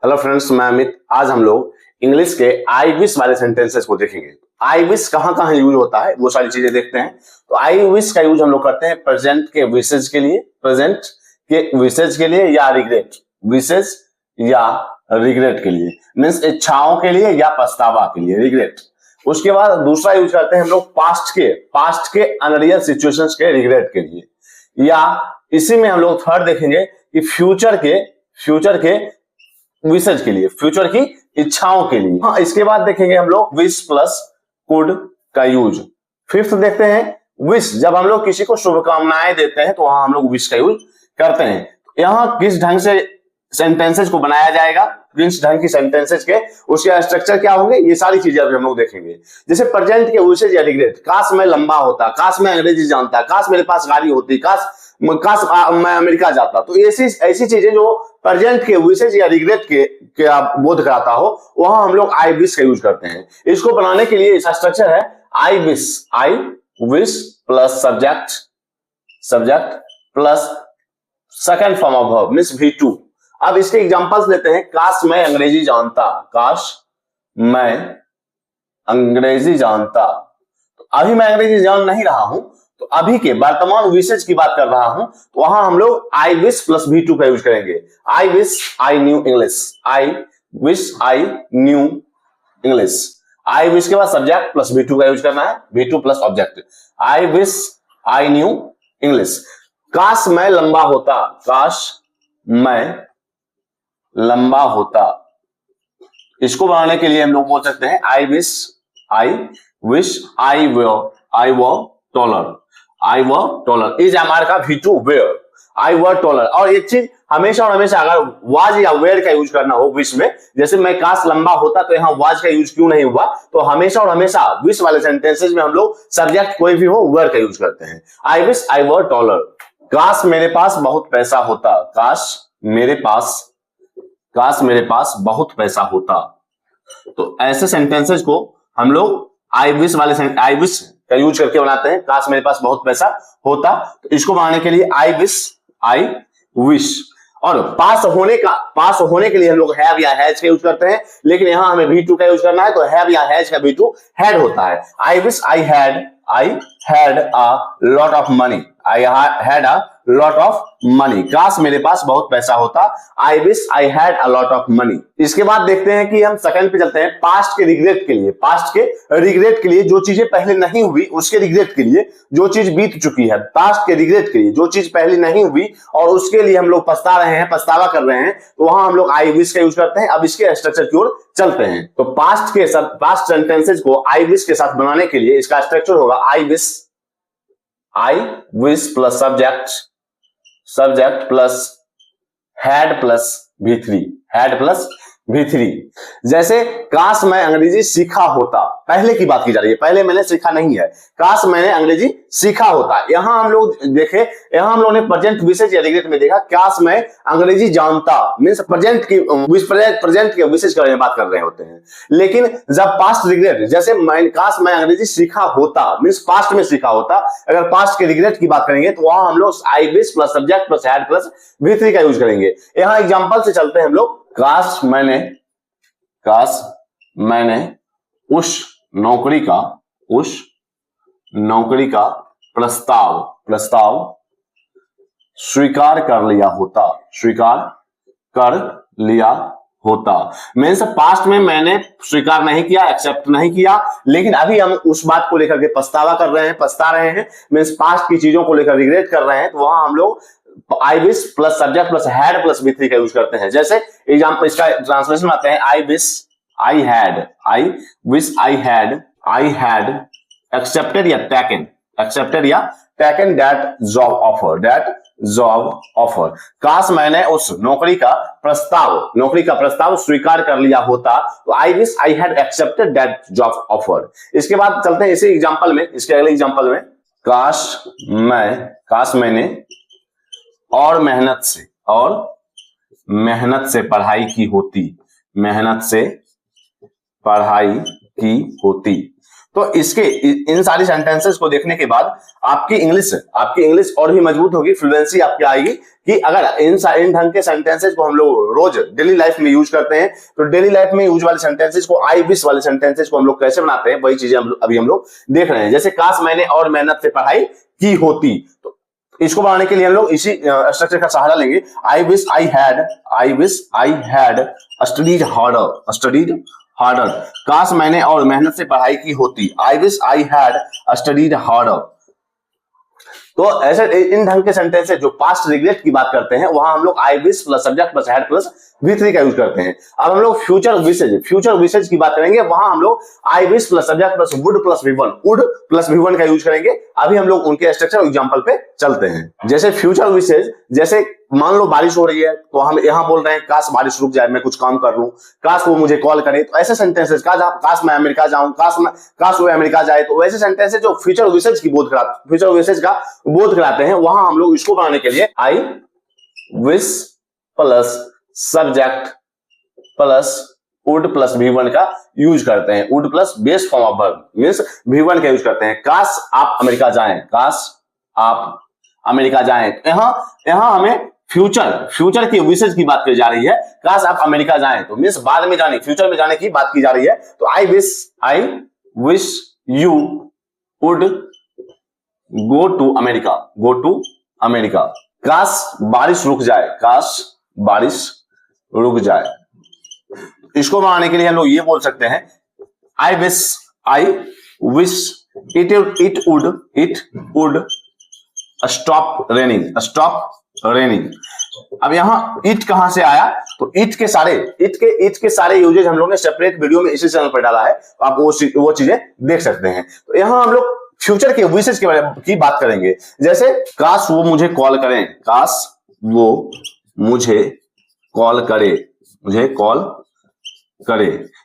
Hello friends, मैं अमित। आज हम लोग इंग्लिश के आई विश वाले सेंटेंसेस को देखेंगे। आई विश कहाँ कहाँ यूज होता है वो सारी चीजें देखते हैं। तो आई विश का यूज हम लोग करते हैं प्रेजेंट के विशेज के लिए, प्रेजेंट के विशेज के लिए या रिग्रेट, विशेज या रिग्रेट के लिए, मीन्स इच्छाओं के लिए या पछतावा के लिए, रिग्रेट। उसके बाद दूसरा यूज करते हैं हम लोग पास्ट के अनरियल सिचुएशंस के रिग्रेट के लिए, या इसी में हम लोग थर्ड देखेंगे कि फ्यूचर के विशेष के लिए, फ्यूचर की इच्छाओं के लिए। हाँ, इसके बाद देखेंगे हम लोग विश प्लस कुड का यूज। फिफ्थ देखते हैं विश, जब हम लोग किसी को शुभकामनाएं देते हैं तो वहां हम लोग विश का यूज करते हैं। यहाँ किस ढंग से सेंटेंसेस को बनाया जाएगा, किस ढंग की सेंटेंसेस के उसके स्ट्रक्चर क्या होंगे, ये सारी चीजें अभी हम लोग देखेंगे। जैसे प्रेजेंट के विशेष या रिग्रेट, काश मैं लंबा होता, काश मैं अंग्रेजी जानता, काश मेरे पास गाड़ी होती, काश मैं अमेरिका जाता। तो ऐसी चीजें जो प्रेजेंट के विशेष या रिग्रेट के आप बोध कराता हो, वहां हम लोग आई विश का यूज करते हैं। इसको बनाने के लिए इसका स्ट्रक्चर है I wish plus subject plus second form of verb means V2। अब इसके एग्जांपल्स लेते हैं। काश मैं अंग्रेजी जानता, काश मैं अंग्रेजी जानता। तो अभी मैं अंग्रेजी जान नहीं रहा हूं, तो अभी के वर्तमान विशेष की बात कर रहा हूं, तो वहां हम लोग आई विश प्लस V2 का यूज करेंगे। I wish I knew English, I wish I knew English. I wish के बाद सब्जेक्ट प्लस V2 का यूज करना है, V2 plus object. I wish I knew English. काश मैं लंबा होता, काश मैं लंबा होता। इसको बनाने के लिए हम लोग बोल सकते हैं I wish I were taller is हमारे का V2 where, I were taller. और एक चीज हमेशा और हमेशा अगर वाज या वेयर का यूज करना हो विश में, जैसे मैं काश लंबा होता, तो यहाँ वाज का यूज क्यों नहीं हुआ, तो हमेशा और हमेशा विश वाले सेंटेंसेस में हम लोग सब्जेक्ट कोई भी हो वेयर का यूज करते हैं। I wish I were taller. काश मेरे पास बहुत पैसा होता, काश मेरे पास बहुत पैसा होता। तो ऐसे सेंटेंसेस को हम लोग आई विश का यूज करके बनाते हैं। काश मेरे पास बहुत पैसा होता, तो इसको बनाने के लिए आई विश। और पास होने के लिए हम लोग हैव या हैज का यूज करते हैं, लेकिन यहां हमें V2 का यूज करना है, तो हैव या हैज का V2 हैड होता है। I wish I had a lot of money, I had a lot of money. काश मेरे पास बहुत पैसा होता, I wish I had a lot of money. इसके बाद देखते हैं कि हम सेकंड पे चलते हैं पास्ट के रिग्रेट के लिए। पास्ट के रिग्रेट के लिए जो चीजें पहले नहीं हुई उसके रिग्रेट के लिए, जो चीज बीत चुकी है। पास्ट के रिग्रेट के लिए जो चीज पहले नहीं हुई और उसके लिए हम लोग पछतावा कर रहे हैं, तो वहां हम लोग आई विश का यूज करते हैं। अब इसके स्ट्रक्चर की ओर चलते हैं। तो पास्ट सेंटेंसेस को आई विश के साथ बनाने के लिए इसका स्ट्रक्चर होगा I wish plus subject plus had plus V3। जैसे काश मैं अंग्रेजी सीखा होता, पहले की बात की जा रही है, पहले मैंने सीखा नहीं है। काश मैंने अंग्रेजी सीखा होता। यहां हम लोग ने प्रेजेंट विशेष या रिग्रेट में देखा काश मैं अंग्रेजी जानता, मींस प्रेजेंट के विशेष के बारे में बात कर रहे होते हैं। लेकिन जब पास्ट रिग्रेट, जैसे काश मैं अंग्रेजी सीखा होता, मींस पास्ट में सीखा होता, अगर पास्ट के रिग्रेट की बात करेंगे तो वहां हम लोग I wish plus subject plus had plus V3 का यूज करेंगे। यहां एग्जांपल से चलते हैं हम लोग। काश मैंने उस नौकरी का प्रस्ताव स्वीकार कर लिया होता। मीन्स पास्ट में मैंने स्वीकार नहीं किया, एक्सेप्ट नहीं किया, लेकिन अभी हम उस बात को लेकर के पछता रहे हैं, मीन्स पास्ट की चीजों को लेकर रिग्रेट कर रहे हैं, तो वहां हम लोग I wish plus subject plus had plus V3 का यूज करते हैं। जैसे एग्जांपल, इसका ट्रांसलेशन आते हैं I wish I had accepted या टेकन दैट जॉब ऑफर। काश मैंने उस नौकरी का प्रस्ताव स्वीकार कर लिया होता, तो I wish I had accepted that job offer. इसके बाद चलते हैं इसी एग्जांपल में, इसके अगले एग्जांपल में। काश मैंने और मेहनत से पढ़ाई की होती, तो इसके इन सारी सेंटेंसेस को देखने के बाद आपकी इंग्लिश और भी मजबूत होगी, फ्लुएंसी आपकी आएगी कि अगर इन ढंग के सेंटेंसेस को हम लोग रोज डेली लाइफ में यूज करते हैं तो डेली लाइफ में यूज वाले सेंटेंसेस को, आई विश वाले सेंटेंसेस को हम लोग कैसे बनाते हैं, वही चीजें अभी हम लोग देख रहे हैं। जैसे काश मैंने और मेहनत से पढ़ाई की होती, तो इसको बनाने के लिए हम लोग इसी स्ट्रक्चर का सहारा लेंगे। I wish I had studied harder, काश मैंने और मेहनत से पढ़ाई की होती, I wish I had studied harder. तो ऐसे इन ढंग के सेंटेंस है जो पास्ट रिग्रेट की बात करते हैं, वहां हम लोग I wish plus subject plus had plus V3 का यूज करते हैं। अब हम लोग फ्यूचर विशेज की बात करेंगे, वहां हम लोग I wish plus subject plus would plus V1 का यूज करेंगे। अभी हम लोग उनके स्ट्रक्चर एग्जांपल पे चलते हैं। जैसे फ्यूचर विशेज, जैसे मान लो बारिश हो रही है तो हम यहां बोल रहे हैं काश बारिश रुक जाए, मैं कुछ काम कर लूं, काश वो मुझे कॉल करे, तो ऐसे सेंटेंसेस, काश मैं अमेरिका जाऊं, काश वो अमेरिका जाए, तो वैसे सेंटेंसेस जो फ्यूचर विशेज का बोध कराते हैं, वहां हम लोग इसको बनाने के लिए I wish plus subject plus would plus V1 का यूज करते हैं। Would plus base form of verb means V1 का यूज करते हैं। काश आप अमेरिका जाएं, यहां हमें फ्यूचर की विशेज की बात की जा रही है। काश आप अमेरिका जाएं तो मींस बाद में जाने, फ्यूचर में जाने की बात की जा रही है। तो I wish you would go to America. काश बारिश रुक जाए, इसको बनाने के लिए हम लोग ये बोल सकते हैं I wish it would stop raining. अब यहां इट कहां से आया, तो इट के सारे यूजेज हम लोग ने सेपरेट वीडियो में इसी चैनल पर डाला है, तो आप वो चीजें देख सकते हैं। तो यहां हम लोग फ्यूचर के विशेज की बात करेंगे। जैसे काश वो मुझे कॉल करे,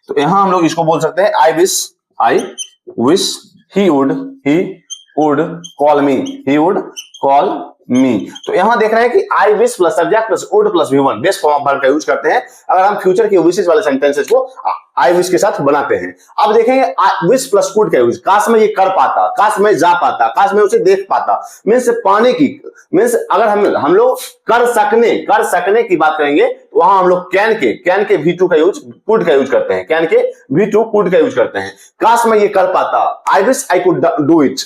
तो यहां हम लोग इसको बोल सकते हैं I wish he would call मी। तो यहां देख रहे हैं कि I wish plus subject plus would plus V1 base form of verb का यूज करते हैं अगर हम फ्यूचर के विशेष वाले सेंटेंसेस को आई विश के साथ बनाते हैं। अब देखेंगे विश प्लस कुड का यूज, काश मैं ये कर पाता, काश मैं जा पाता, काश मैं उसे देख पाता, मींस पाने की, मींस अगर हम लोग कर सकने की बात करेंगे तो वहां हम लोग कैन के V2 का यूज कुड का यूज करते हैं, कैन के V2 कुड का यूज करते हैं। काश मैं ये कर पाता, I wish I could do it,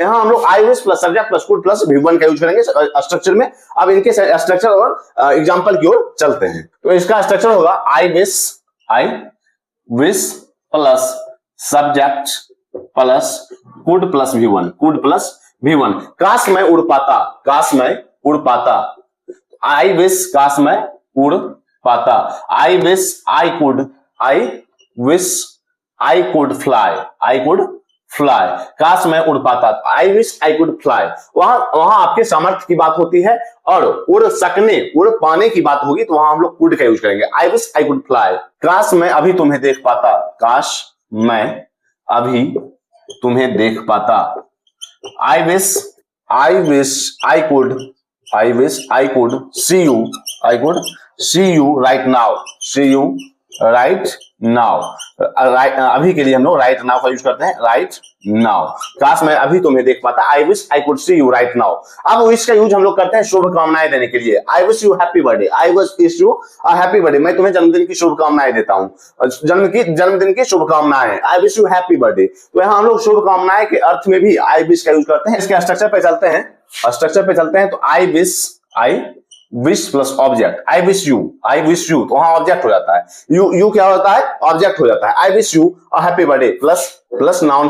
यहां हम लोग I wish plus subject plus could plus V1 का यूज करेंगे स्ट्रक्चर में। अब इनके स्ट्रक्चर और एग्जांपल की ओर चलते हैं। तो इसका स्ट्रक्चर होगा I wish plus subject plus could plus V1। काश मैं उड़ पाता, आई विश काश मैं उड़ पाता, I wish I could fly, काश मैं उड़ पाता, I wish I could fly. वहां आपके सामर्थ्य की बात होती है और उड़ पाने की बात होगी, तो वहां हम लोग कुड का यूज करेंगे, I wish I could fly. काश मैं अभी तुम्हें देख पाता, काश मैं अभी तुम्हें देख पाता, I wish I could see you right now, अभी के लिए हम लोग राइट नाउ का यूज करते हैं, राइट नाउ। काश मैं अभी तुम्हें देख पाता, I wish I could see you right now. अब विश का यूज हम लोग करते हैं शुभकामनाएं देने के लिए, आई wish you happy birthday, I wish you happy birthday, मैं तुम्हें जन्मदिन की शुभकामनाएं देता हूं, जन्मदिन की शुभकामनाएं, आई विश यू हैप्पी बर्थडे। तो यहाँ हम लोग शुभकामनाएं के अर्थ में भी आई विश का यूज करते हैं। इसके स्ट्रक्चर पे चलते हैं, तो I wish plus object, I wish you, तो वहां ऑब्जेक्ट हो जाता है, यू क्या होता है, ऑब्जेक्ट हो जाता है। आई wish you a happy birthday plus noun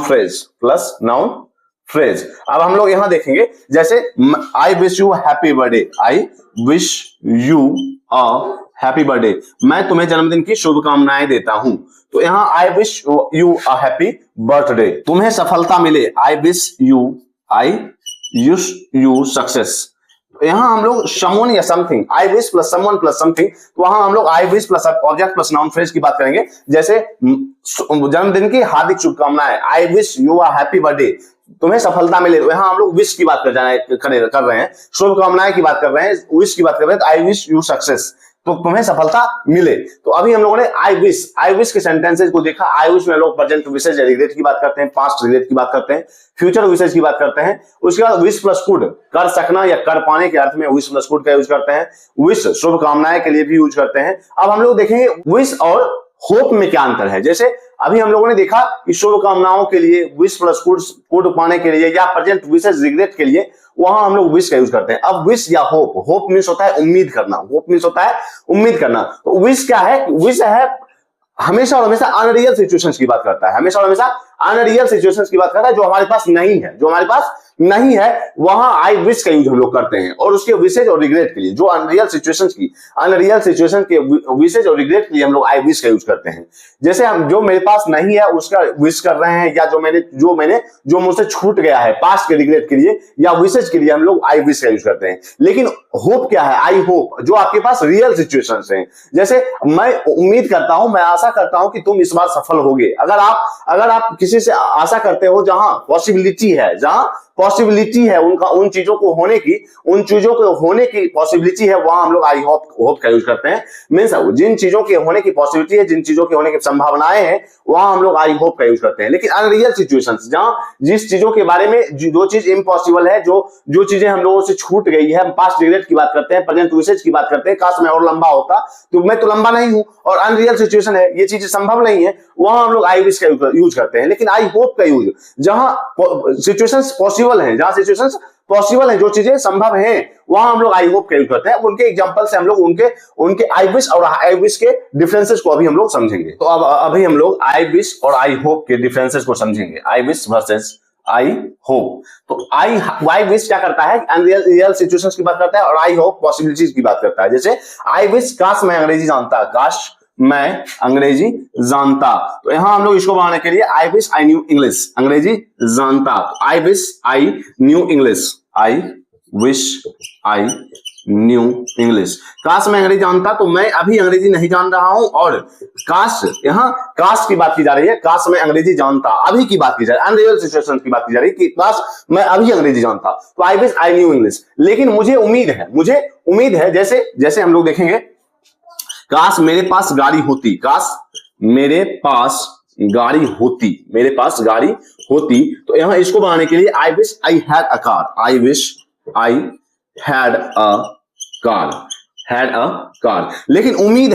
phrase. अब हम लोग यहां देखेंगे, जैसे आई wish you happy birthday, I wish you a happy birthday, मैं तुम्हें जन्मदिन की शुभकामनाएं देता हूं। तो यहाँ आई wish you a happy birthday, तुम्हें सफलता मिले, आई विश यू सक्सेस। यहां हम लोग समवन या something, I wish plus someone plus something, तो वहां हम लोग I wish plus object plus noun phrase की बात करेंगे। जैसे जन्मदिन की हार्दिक शुभकामनाएं, आई wish you a happy birthday, तुम्हें सफलता मिले, तो यहां हम लोग विश की बात कर रहे हैं, शुभकामनाएं की बात कर रहे हैं, विश की बात कर रहे हैं, आई विश यू सक्सेस। तो तुम्हें सफलता मिले। तो अभी हम लोगों ने आई विश के सेंटेंसेस को देखा। आई विश में लोग प्रेजेंट विशेष रिग्रेट की बात करते हैं, पास्ट रिग्रेट की बात करते हैं, फ्यूचर विशेष की बात करते हैं। उसके बाद विश प्लस कुड, कर सकना या कर पाने के अर्थ में विश प्लस कुड का यूज करते हैं। विश शुभकामनाएं के लिए भी यूज करते हैं। अब हम लोग देखेंगे विश और होप में क्या अंतर है। जैसे अभी हम लोगों ने देखा कि शुभकामनाओं के लिए विश प्लस कुड पाने के लिए या प्रेजेंट विशेष रिग्रेट के लिए वहां हम लोग विश का यूज करते हैं। अब विश या होप मीन्स होता है उम्मीद करना, होप मीन्स होता है उम्मीद करना। तो विश क्या है? विश है हमेशा और हमेशा अनरियल सिचुएशंस की बात करता है, हमेशा और हमेशा अनरियल सिचुएशंस की बात करता है जो हमारे पास नहीं है, जो हमारे पास नहीं है वहां आई विश का यूज हम लोग करते हैं। और उसके विशेष और रिग्रेट के लिए, जो अनरियल सिचुएशन के विशेष और रिग्रेट के लिए हम लोग आई विश का यूज करते हैं। जैसे हम जो मेरे पास नहीं है उसका विश कर रहे हैं, या जो मुझसे छूट गया है पास्ट के रिग्रेट के लिए या विशेष के लिए हम लोग आई विश का यूज करते हैं। लेकिन होप क्या है? आई होप, जो आपके पास रियल सिचुएशंस हैं। जैसे मैं उम्मीद करता हूं, मैं आशा करता हूं कि तुम इस बार सफल होगे। अगर आप किसी से आशा करते हो जहां पॉसिबिलिटी है उन चीजों को होने की पॉसिबिलिटी है, वहां हम लोग आई होप का यूज करते हैं। मींस जिन चीजों के होने की पॉसिबिलिटी है, जिन चीजों के होने की संभावनाएं हैं, वहां हम लोग आई होप का यूज करते हैं। लेकिन अनरियल सिचुएशंस, जहां जिस चीजों के बारे में जो चीज इम्पॉसिबल है, जो चीजें हम लोगों से छूट गई है, हम पास्ट रिग्रेट की बात करते हैं, प्रेजेंट विशेष की बात करते हैं, काश मैं और लंबा होता, तो मैं तो लंबा नहीं हूं और अनरियल सिचुएशन है, ये चीजें संभव नहीं है, वहां हम लोग आई विश का यूज करते हैं। लेकिन आई होप का यूज जहां सिचुएशंस पॉसिबल हैं, जो चीजें संभव हैं, वहां हम लोग आई होप का यूज करते हैं। उनके एग्जांपल से हम लोग उनके आई विश और आई विश के डिफरेंसेस को अभी हम लोग समझेंगे। तो अब अभी हम लोग आई विश और आई होप के डिफरेंसेस को समझेंगे, I wish versus I hope. तो आई विश क्या करता है? अनरियल सिचुएशंस की बात करता है और आई होप पॉसिबिलिटीज की बात करता है। जैसे आई विश, काश मैं अंग्रेजी जानता, काश मैं अंग्रेजी जानता। तो यहां हम लोग इसको बनाने के लिए I wish I knew English, अंग्रेजी जानता। I wish I knew English, I wish I knew English. काश मैं अंग्रेजी जानता, तो मैं अभी अंग्रेजी नहीं जान रहा हूं। और काश, यहां काश की बात की जा रही है, काश मैं अंग्रेजी जानता, अभी की बात की जा रही है, अनरियल सिचुएशन की बात की जा रही है कि काश मैं अभी अंग्रेजी जानता। तो I wish I knew English. लेकिन मुझे उम्मीद है, जैसे हम लोग देखेंगे, काश मेरे पास गाड़ी होती, काश मेरे पास गाड़ी होती। तो यहां इसको बनाने के लिए I wish I had a car, I wish I had a car. लेकिन उम्मीद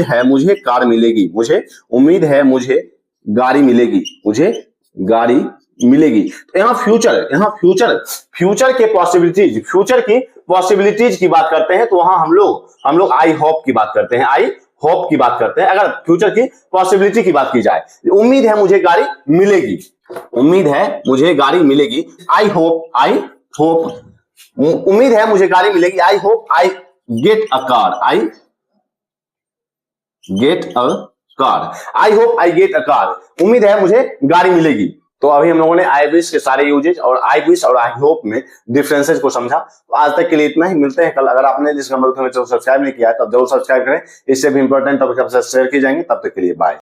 है मुझे कार मिलेगी, उम्मीद है मुझे गाड़ी मिलेगी। तो यहाँ फ्यूचर की पॉसिबिलिटीज की बात करते हैं, तो वहां हम लोग आई होप की बात करते हैं, अगर फ्यूचर की पॉसिबिलिटी की बात की जाए। उम्मीद है मुझे गाड़ी मिलेगी, आई होप उम्मीद है मुझे गाड़ी मिलेगी, I hope I get a car, I hope I get a car. उम्मीद है मुझे गाड़ी मिलेगी। तो अभी हम लोगों ने आई विश के सारे यूजेज और आई विश और आई होप में डिफरेंसेस को समझा। तो आज तक के लिए इतना ही, मिलते हैं कल। अगर आपने जिस नंबर को सब्सक्राइब नहीं किया है तब जरूर सब्सक्राइब करें, इससे भी इंपॉर्टेंट टॉपिक आपसे शेयर किए जाएंगे। तब तक के लिए बाय।